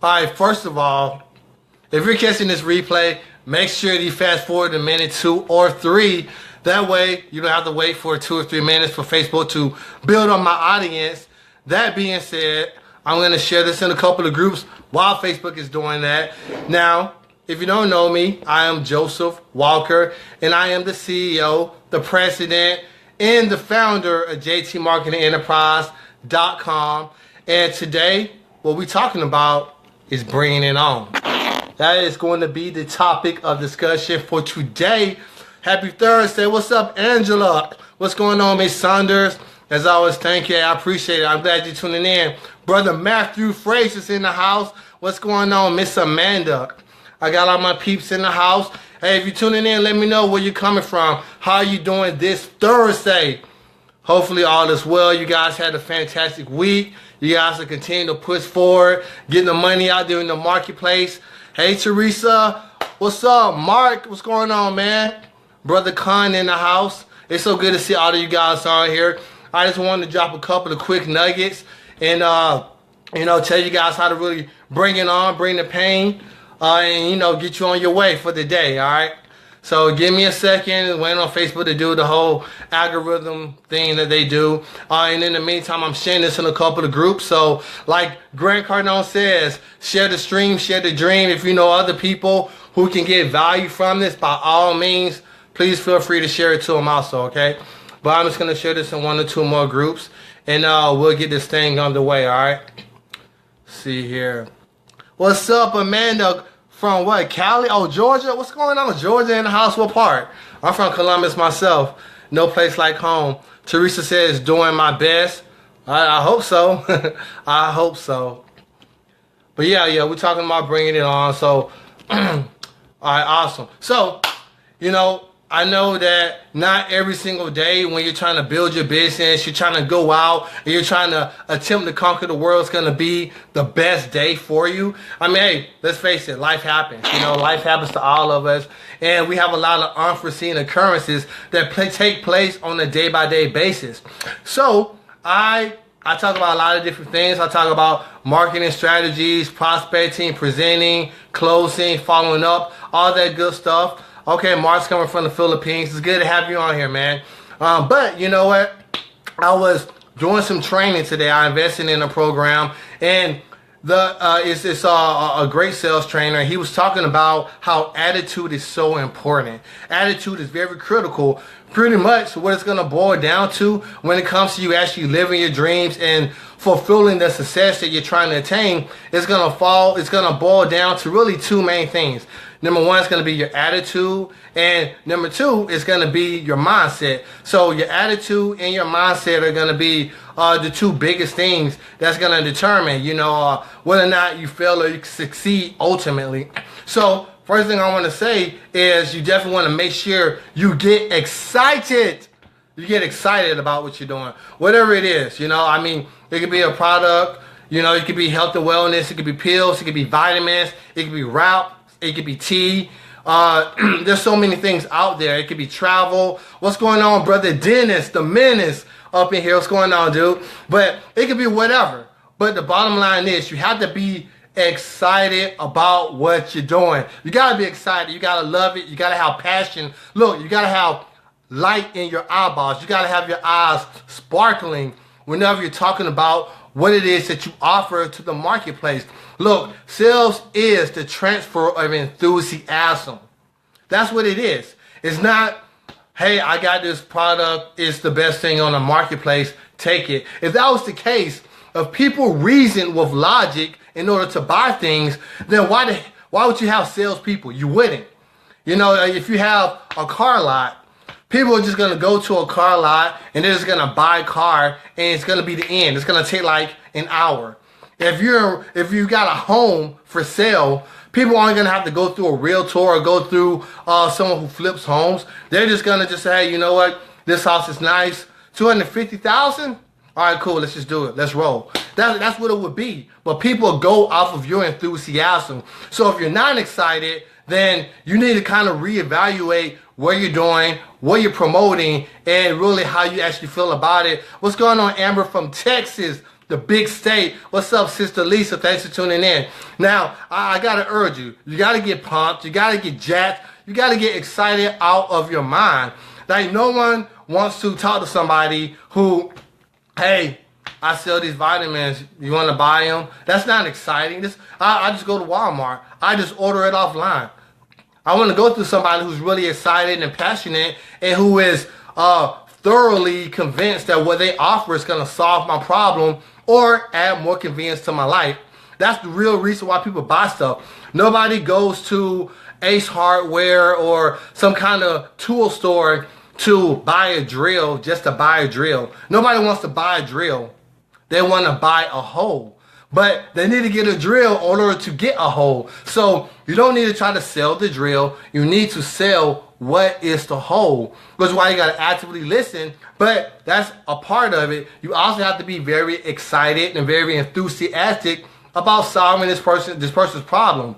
All right, first of all, if you're catching this replay, make sure you fast forward a minute, 2 or 3. That way, you don't have to wait for 2 or 3 minutes for Facebook to build on my audience. That being said, I'm going to share this in a couple of groups while Facebook is doing that. Now, if you don't know me, I am Joseph Walker, and I am the CEO, the president, and the founder of JTMarketingenterprise.com. And today, what we're talking about is bringing it on. That is going to be the topic of discussion for today. Happy Thursday. What's up, Angela? What's going on, Miss Saunders? As always, thank you. I appreciate it. I'm glad you're tuning in. Brother Matthew Frazier's in the house. What's going on, Miss Amanda? I got all my peeps in the house. Hey, if you're tuning in, let me know where you're coming from. How you doing this Thursday? Hopefully all is well. You guys had a fantastic week. You guys will continue to push forward, getting the money out there in the marketplace. Hey, Teresa. What's up? Mark, what's going on, man? Brother Khan in the house. It's so good to see all of you guys on here. I just wanted to drop a couple of quick nuggets and, tell you guys how to really bring it on, bring the pain, and, get you on your way for the day, all right? So give me a second, wait on Facebook to do the whole algorithm thing that they do. And in the meantime, I'm sharing this in a couple of groups. So like Grant Cardone says, share the stream, share the dream. If you know other people who can get value from this, by all means, please feel free to share it to them also, okay? But I'm just going to share this in 1 or 2 more groups, and we'll get this thing underway, all right? See here. What's up, Amanda? From what, Cali? Oh, Georgia? What's going on? Georgia in the house? What part? I'm from Columbus myself. No place like home. Teresa says, doing my best. I hope so. I hope so. But yeah, we're talking about bringing it on. So, all right, awesome. So, I know that not every single day when you're trying to build your business, you're trying to go out and you're trying to attempt to conquer the world is going to be the best day for you. I mean, hey, let's face it, life happens. Life happens to all of us. And we have a lot of unforeseen occurrences that take place on a day-by-day basis. So I talk about a lot of different things. I talk about marketing strategies, prospecting, presenting, closing, following up, all that good stuff. Okay, Mark's coming from the Philippines. It's good to have you on here, man. But you know what? I was doing some training today. I invested in a program, and it's a great sales trainer. He was talking about how attitude is so important. Attitude is very critical. Pretty much what it's going to boil down to when it comes to you actually living your dreams and fulfilling the success that you're trying to attain, it's going to boil down to really 2 main things. Number 1 is going to be your attitude, and number 2 is going to be your mindset. So your attitude and your mindset are going to be the 2 biggest things that's going to determine, whether or not you fail or you succeed ultimately. So first thing I want to say is you definitely want to make sure you get excited. You get excited about what you're doing, whatever it is. It could be a product. It could be health and wellness. It could be pills. It could be vitamins. It could be route. It could be tea. There's so many things out there. It could be travel. What's going on, brother Dennis, the menace up in here? What's going on, dude? But it could be whatever. But the bottom line is you have to be excited about what you're doing. You got to be excited. You got to love it. You got to have passion. Look, you got to have light in your eyeballs. You got to have your eyes sparkling whenever you're talking about what it is that you offer to the marketplace. Look, sales is the transfer of enthusiasm. That's what it is. It's not, hey, I got this product. It's the best thing on the marketplace. Take it. If that was the case, if people reason with logic in order to buy things, then why would you have salespeople? You wouldn't. If you have a car lot, people are just going to go to a car lot and they're just going to buy a car, and it's going to be the end. It's going to take like an hour. If you got a home for sale, people aren't going to have to go through a realtor or go through someone who flips homes. They're just going to just say, hey, you know what? This house is nice. $250,000? All right, cool. Let's just do it. Let's roll. That's what it would be. But people go off of your enthusiasm. So if you're not excited, then you need to kind of reevaluate what you're doing, what you're promoting, and really how you actually feel about it. What's going on, Amber from Texas? the big state. What's up, Sister Lisa? Thanks for tuning in. Now, I got to urge you. You got to get pumped. You got to get jacked. You got to get excited out of your mind. Like, no one wants to talk to somebody who, hey, I sell these vitamins. You want to buy them? That's not exciting. I just go to Walmart. I just order it offline. I want to go through somebody who's really excited and passionate and who is thoroughly convinced that what they offer is going to solve my problem or add more convenience to my life. That's the real reason why people buy stuff. Nobody goes to Ace Hardware or some kind of tool store to buy a drill just to buy a drill. Nobody wants to buy a drill. They want to buy a hole. But they need to get a drill in order to get a hole. So you don't need to try to sell the drill. You need to sell what is the hole. Which is why you got to actively listen. But that's a part of it. You also have to be very excited and very enthusiastic about solving this person's problem.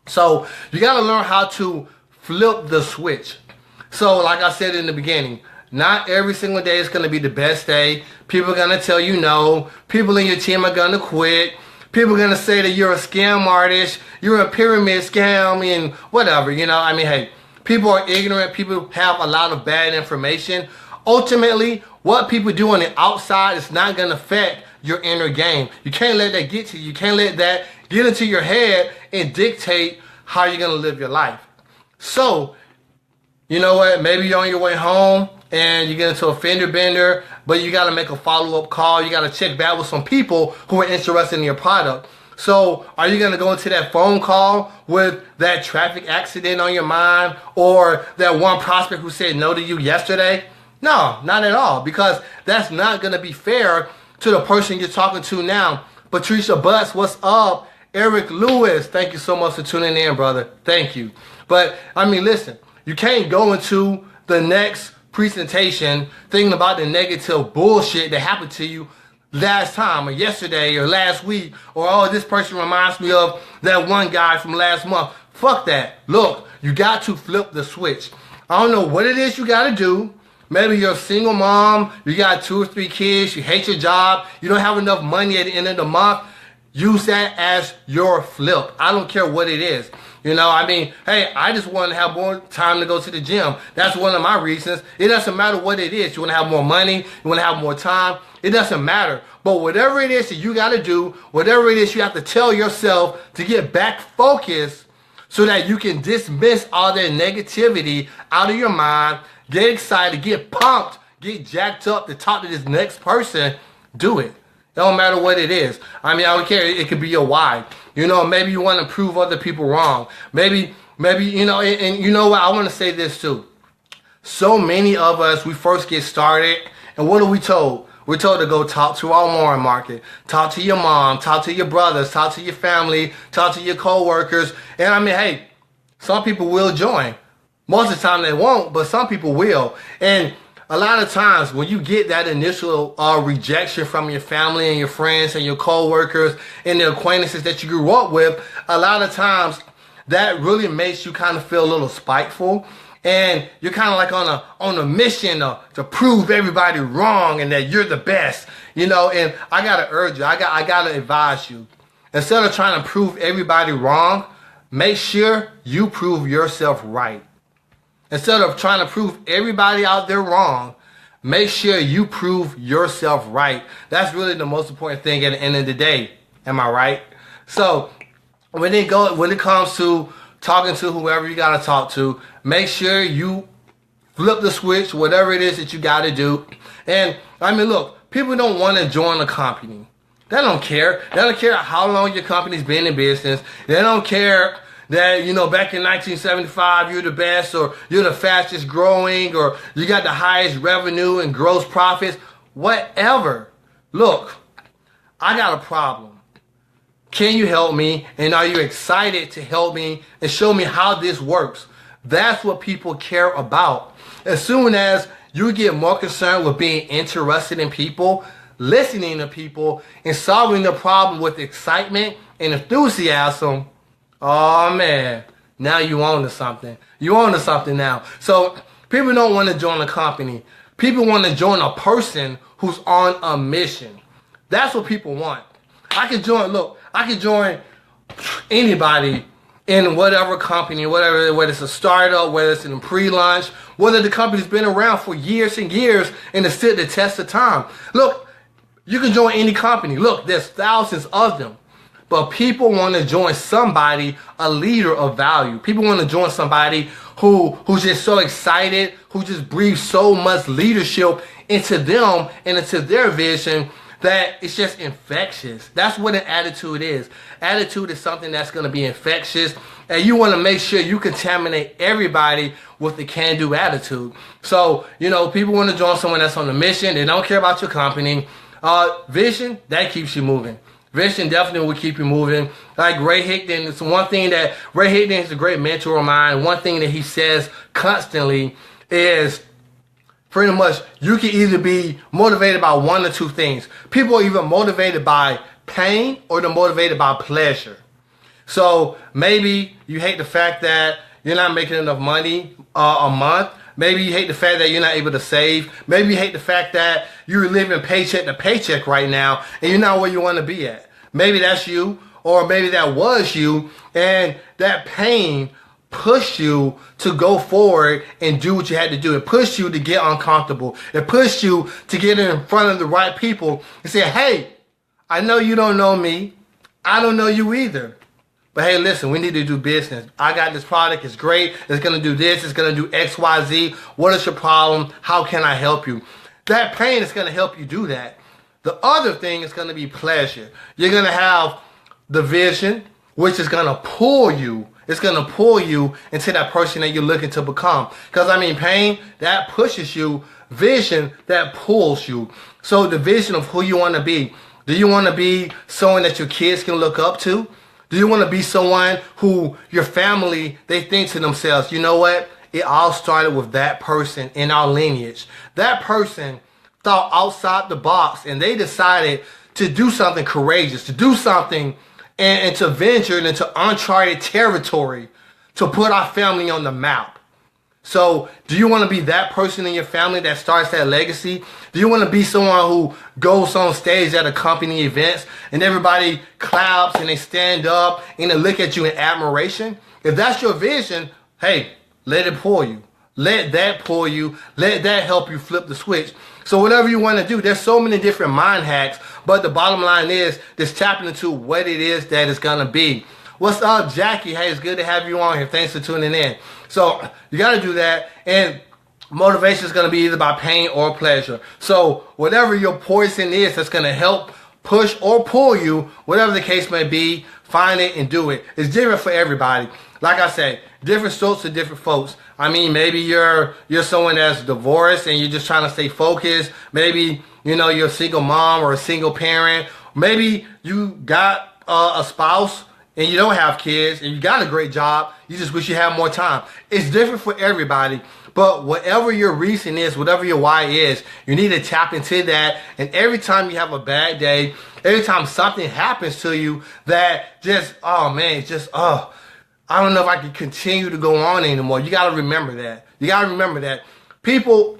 So you got to learn how to flip the switch. So like I said in the beginning, not every single day is going to be the best day. People are going to tell you no. People in your team are going to quit. People are going to say that you're a scam artist. You're a pyramid scam and whatever. You know, I mean, hey, people are ignorant. People have a lot of bad information. Ultimately, what people do on the outside is not going to affect your inner game. You can't let that get to you. You can't let that get into your head and dictate how you're going to live your life. So, you know what? Maybe you're on your way home and you get into a fender bender, but you got to make a follow-up call. You got to check back with some people who are interested in your product. So are you going to go into that phone call with that traffic accident on your mind or that one prospect who said no to you yesterday? No, not at all, because that's not going to be fair to the person you're talking to now. Patricia Butts, what's up? Eric Lewis, thank you so much for tuning in, brother. Thank you. But, I mean, listen, you can't go into the next presentation thinking about the negative bullshit that happened to you last time or yesterday or last week or, oh, this person reminds me of that one guy from last month. Fuck that. Look, you got to flip the switch. I don't know what it is you got to do. Maybe you're a single mom, you got 2 or 3 kids, you hate your job, you don't have enough money at the end of the month. Use that as your flip. I don't care what it is. You know, I mean, hey, I just want to have more time to go to the gym. That's one of my reasons. It doesn't matter what it is. You want to have more money, you want to have more time. It doesn't matter. But whatever it is that you got to do, whatever it is you have to tell yourself to get back focused so that you can dismiss all that negativity out of your mind, get excited, get pumped, get jacked up to talk to this next person, do it. It don't matter what it is. I mean, I don't care. It could be your why. You know, maybe you want to prove other people wrong. Maybe, you know, and you know what? I want to say this too. So many of us, we first get started, and what are we told? We're told to go talk to our Walmart market, talk to your mom, talk to your brothers, talk to your family, talk to your co-workers. And I mean, hey, some people will join. Most of the time they won't, but some people will. And a lot of times when you get that initial rejection from your family and your friends and your co-workers and the acquaintances that you grew up with, a lot of times that really makes you kind of feel a little spiteful. And you're kind of like on a mission to prove everybody wrong and that you're the best, you know. And I gotta urge you, I gotta advise you, instead of trying to prove everybody wrong, make sure you prove yourself right. Instead of trying to prove everybody out there wrong, make sure you prove yourself right. That's really the most important thing at the end of the day. Am I right? So when it comes to talking to whoever you got to talk to, make sure you flip the switch, whatever it is that you got to do. And I mean, look, people don't want to join a company. They don't care. They don't care how long your company's been in business. They don't care that, you know, back in 1975, you're the best, or you're the fastest growing, or you got the highest revenue and gross profits, whatever. Look, I got a problem. Can you help me? And are you excited to help me and show me how this works? That's what people care about. As soon as you get more concerned with being interested in people, listening to people, and solving the problem with excitement and enthusiasm, oh man, now you own to something. You own to something now. So people don't want to join a company. People want to join a person who's on a mission. That's what people want. I can join anybody in whatever company, whether it's a startup, whether it's in pre-launch, whether the company's been around for years and years and it's stood the test of time. Look, you can join any company. Look, there's thousands of them. But people want to join somebody, a leader of value. People want to join somebody who's just so excited, who just breathes so much leadership into them and into their vision that it's just infectious. That's what an attitude is. Attitude is something that's going to be infectious, and you want to make sure you contaminate everybody with the can-do attitude. So, people want to join someone that's on a mission. They don't care about your company. Vision, that keeps you moving. Vision definitely will keep you moving. Like Ray Hickton, it's one thing that Ray Hickton is a great mentor of mine. One thing that he says constantly is pretty much you can either be motivated by one or two things. People are either motivated by pain or they're motivated by pleasure. So maybe you hate the fact that you're not making enough money a month. Maybe you hate the fact that you're not able to save. Maybe you hate the fact that you're living paycheck to paycheck right now and you're not where you want to be at. Maybe that's you, or maybe that was you, and that pain pushed you to go forward and do what you had to do. It pushed you to get uncomfortable. It pushed you to get in front of the right people and say, hey, I know you don't know me. I don't know you either. But hey, listen, we need to do business. I got this product. It's great. It's going to do this. It's going to do X, Y, Z. What is your problem? How can I help you? That pain is going to help you do that. The other thing is going to be pleasure. You're going to have the vision, which is going to pull you. It's going to pull you into that person that you're looking to become. Because, pain, that pushes you. Vision, that pulls you. So the vision of who you want to be. Do you want to be someone that your kids can look up to? Do you want to be someone who your family, they think to themselves, you know what? It all started with that person in our lineage. That person thought outside the box and they decided to do something courageous, to do something and to venture into uncharted territory, to put our family on the map. So do you want to be that person in your family that starts that legacy? Do you want to be someone who goes on stage at a company events and everybody claps and they stand up and they look at you in admiration? If that's your vision, hey, let it pull you. Let that pull you. Let that help you flip the switch. So whatever you want to do, there's so many different mind hacks, but the bottom line is just tapping into what it is that it's going to be. What's up, Jackie? Hey, it's good to have you on here. Thanks for tuning in. So you got to do that, and motivation is going to be either by pain or pleasure. So whatever your poison is that's going to help push or pull you, whatever the case may be, find it and do it. It's different for everybody. Like I said, different strokes for different folks. Maybe you're someone that's divorced and you're just trying to stay focused. Maybe, you're a single mom or a single parent. Maybe you got a spouse and you don't have kids and you got a great job. You just wish you had more time. It's different for everybody. But whatever your reason is, whatever your why is, you need to tap into that. And every time you have a bad day, every time something happens to you that just, I don't know if I can continue to go on anymore. You got to remember that. You got to remember that. People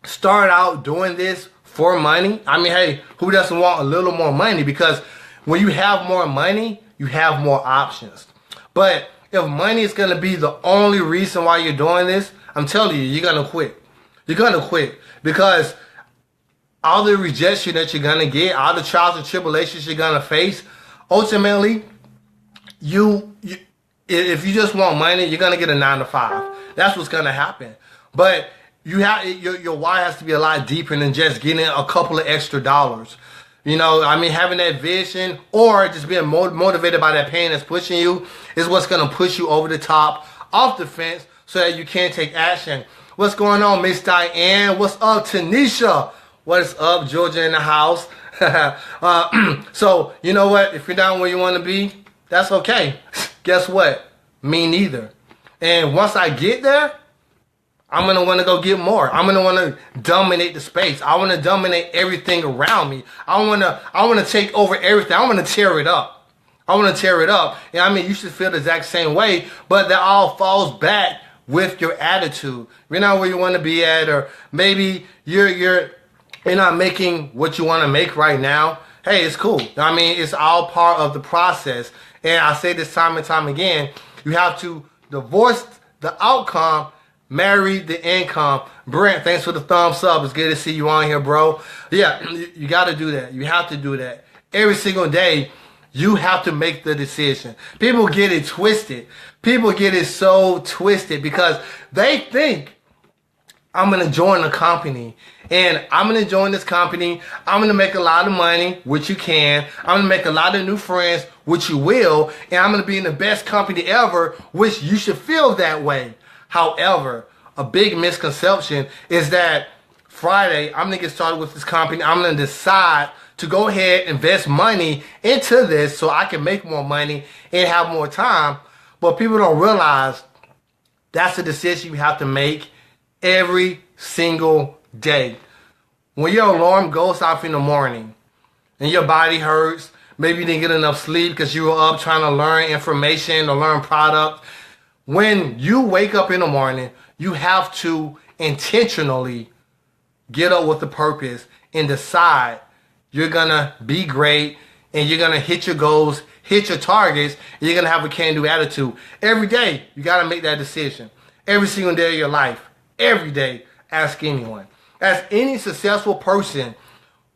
start out doing this for money. Hey, who doesn't want a little more money? Because when you have more money, you have more options. But if money is going to be the only reason why you're doing this, I'm telling you, you're going to quit. You're going to quit because all the rejection that you're going to get, all the trials and tribulations you're going to face, ultimately, if you just want money, you're going to get a 9-to-5. That's what's going to happen. But your why has to be a lot deeper than just getting a couple of extra dollars. Having that vision or just being motivated by that pain that's pushing you is what's going to push you over the top, off the fence, so that you can take action. What's going on, Miss Diane? What's up, Tanisha? What's up, Georgia in the house? So, you know what? If you're not where you want to be, that's okay. Guess what? Me neither. And once I get there, I'm going to want to go get more. I'm going to want to dominate the space. I want to dominate everything around me. I want to take over everything. I want to tear it up. I want to tear it up. And you should feel the exact same way, but that all falls back with your attitude. You're not where you want to be at, or maybe you're not making what you want to make right now. hey, it's cool. I mean, it's all part of the process. And I say this time and time again, you have to divorce the outcome, marry the income. Brent, thanks for the thumbs up. It's good to see you on here, bro. Yeah, you got to do that. You have to do that. Every single day, you have to make the decision. People get it twisted. People get it so twisted because they think, I'm going to join a company, and I'm going to join this company. I'm going to make a lot of money, which you can. I'm going to make a lot of new friends, which you will. And I'm going to be in the best company ever, which you should feel that way. However, a big misconception is that Friday, I'm going to get started with this company. I'm going to decide to go ahead and invest money into this so I can make more money and have more time. But people don't realize that's a decision you have to make every single day. When your alarm goes off in the morning and your body hurts, maybe you didn't get enough sleep because you were up trying to learn information or learn product. When you wake up in the morning, you have to intentionally get up with a purpose and decide you're going to be great and you're going to hit your goals, hit your targets, and you're going to have a can-do attitude. Every day, you got to make that decision. Every single day of your life. Every day, ask anyone. Ask any successful person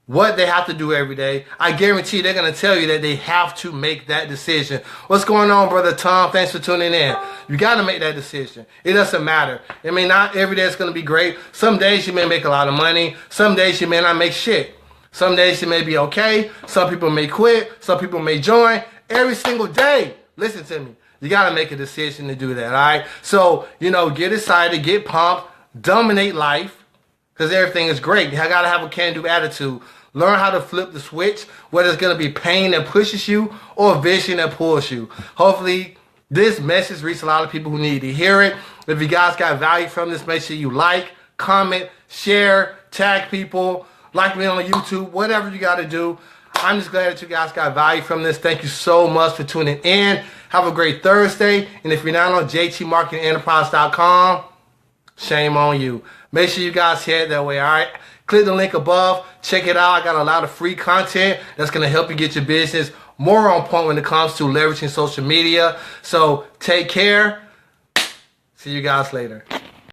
what they have to do every day. I guarantee they're going to tell you that they have to make that decision. What's going on, Brother Tom? Thanks for tuning in. You got to make that decision. It doesn't matter. I mean, not every day is going to be great. Some days you may make a lot of money. Some days you may not make shit. Some days you may be okay. Some people may quit. Some people may join. Every single day, listen to me. You got to make a decision to do that, all right? So, get excited, get pumped, dominate life, because everything is great. You got to have a can-do attitude. Learn how to flip the switch, whether it's going to be pain that pushes you or vision that pulls you. Hopefully, this message reaches a lot of people who need to hear it. If you guys got value from this, make sure you like, comment, share, tag people, like me on YouTube, whatever you got to do. I'm just glad that you guys got value from this. Thank you so much for tuning in. Have a great Thursday. And if you're not on jtmarketingenterprise.com, shame on you. Make sure you guys head that way, all right? Click the link above. Check it out. I got a lot of free content that's going to help you get your business more on point when it comes to leveraging social media. So take care. See you guys later.